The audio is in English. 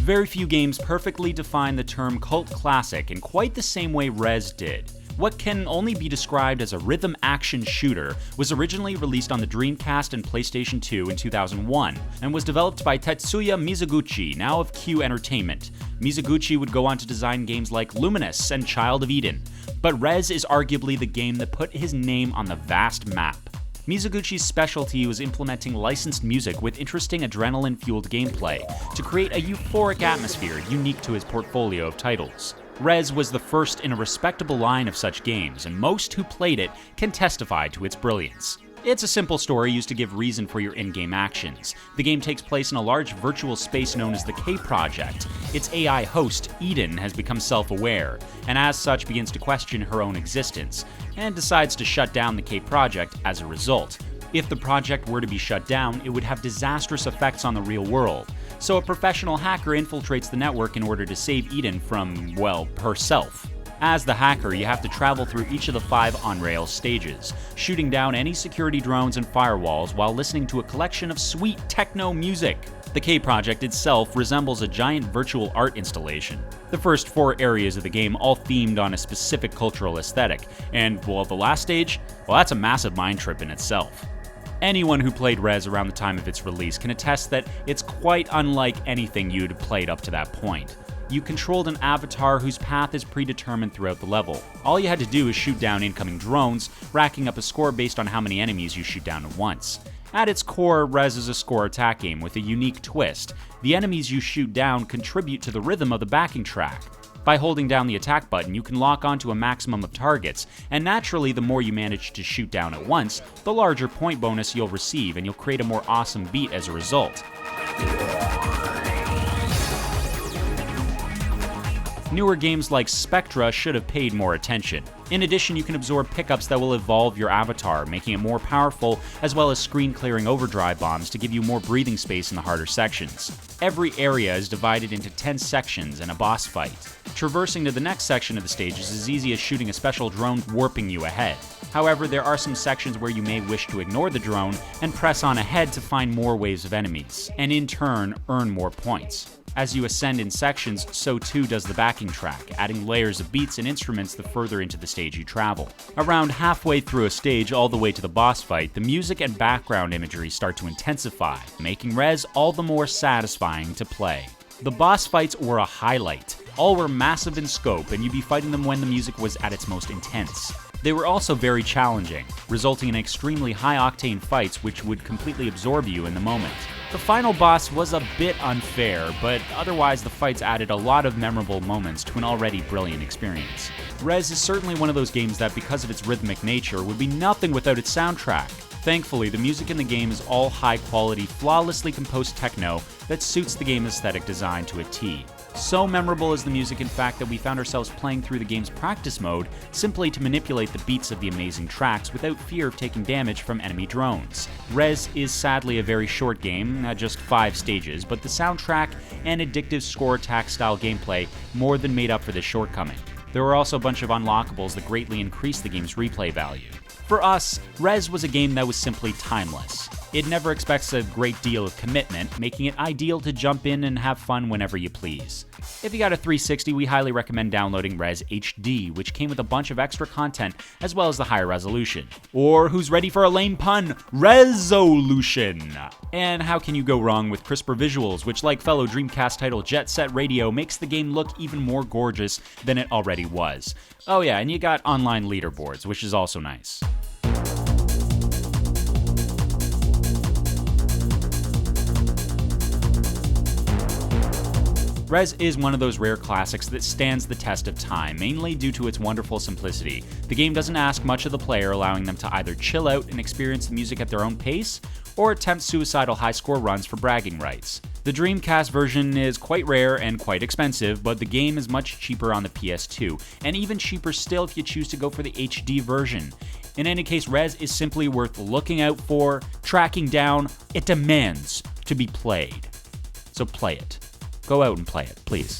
Very few games perfectly define the term cult classic in quite the same way Rez did. What can only be described as a rhythm action shooter was originally released on the Dreamcast and PlayStation 2 in 2001, and was developed by Tetsuya Mizuguchi, now of Q Entertainment. Mizuguchi would go on to design games like Luminous and Child of Eden, but Rez is arguably the game that put his name on the vast map. Mizuguchi's specialty was implementing licensed music with interesting adrenaline-fueled gameplay to create a euphoric atmosphere unique to his portfolio of titles. Rez was the first in a respectable line of such games, and most who played it can testify to its brilliance. It's a simple story used to give reason for your in-game actions. The game takes place in a large virtual space known as the K Project. Its AI host, Eden, has become self-aware, and as such begins to question her own existence, and decides to shut down the K Project as a result. If the project were to be shut down, it would have disastrous effects on the real world. So a professional hacker infiltrates the network in order to save Eden from, well, herself. As the hacker, you have to travel through each of the 5 on-rail stages, shooting down any security drones and firewalls while listening to a collection of sweet techno music. The K Project itself resembles a giant virtual art installation. The first 4 areas of the game all themed on a specific cultural aesthetic, and, well, the last stage, well, that's a massive mind trip in itself. Anyone who played Rez around the time of its release can attest that it's quite unlike anything you'd played up to that point. You controlled an avatar whose path is predetermined throughout the level. All you had to do is shoot down incoming drones, racking up a score based on how many enemies you shoot down at once. At its core, Rez is a score attack game with a unique twist. The enemies you shoot down contribute to the rhythm of the backing track. By holding down the attack button, you can lock onto a maximum of targets, and naturally the more you manage to shoot down at once, the larger point bonus you'll receive, and you'll create a more awesome beat as a result. Newer games like Spectra should have paid more attention. In addition, you can absorb pickups that will evolve your avatar, making it more powerful, as well as screen-clearing overdrive bombs to give you more breathing space in the harder sections. Every area is divided into 10 sections and a boss fight. Traversing to the next section of the stage is as easy as shooting a special drone warping you ahead. However, there are some sections where you may wish to ignore the drone and press on ahead to find more waves of enemies, and in turn, earn more points. As you ascend in sections, so too does the backing track, adding layers of beats and instruments the further into the stage you travel. Around halfway through a stage all the way to the boss fight, the music and background imagery start to intensify, making Rez all the more satisfying to play. The boss fights were a highlight. All were massive in scope, and you'd be fighting them when the music was at its most intense. They were also very challenging, resulting in extremely high-octane fights which would completely absorb you in the moment. The final boss was a bit unfair, but otherwise the fights added a lot of memorable moments to an already brilliant experience. Rez is certainly one of those games that, because of its rhythmic nature, would be nothing without its soundtrack. Thankfully, the music in the game is all high-quality, flawlessly composed techno that suits the game's aesthetic design to a T. So memorable is the music, in fact, that we found ourselves playing through the game's practice mode simply to manipulate the beats of the amazing tracks without fear of taking damage from enemy drones. Rez is sadly a very short game, at just 5 stages, but the soundtrack and addictive score attack style gameplay more than made up for this shortcoming. There were also a bunch of unlockables that greatly increased the game's replay value. For us, Rez was a game that was simply timeless. It never expects a great deal of commitment, making it ideal to jump in and have fun whenever you please. If you got a 360, we highly recommend downloading Rez HD, which came with a bunch of extra content as well as the higher resolution. Or who's ready for a lame pun? Resolution! And how can you go wrong with crisper visuals, which, like fellow Dreamcast title Jet Set Radio, makes the game look even more gorgeous than it already was. Oh yeah, and you got online leaderboards, which is also nice. Rez is one of those rare classics that stands the test of time, mainly due to its wonderful simplicity. The game doesn't ask much of the player, allowing them to either chill out and experience the music at their own pace, or attempt suicidal high-score runs for bragging rights. The Dreamcast version is quite rare and quite expensive, but the game is much cheaper on the PS2, and even cheaper still if you choose to go for the HD version. In any case, Rez is simply worth looking out for, tracking down. It demands to be played. So play it. Go out and play it, please.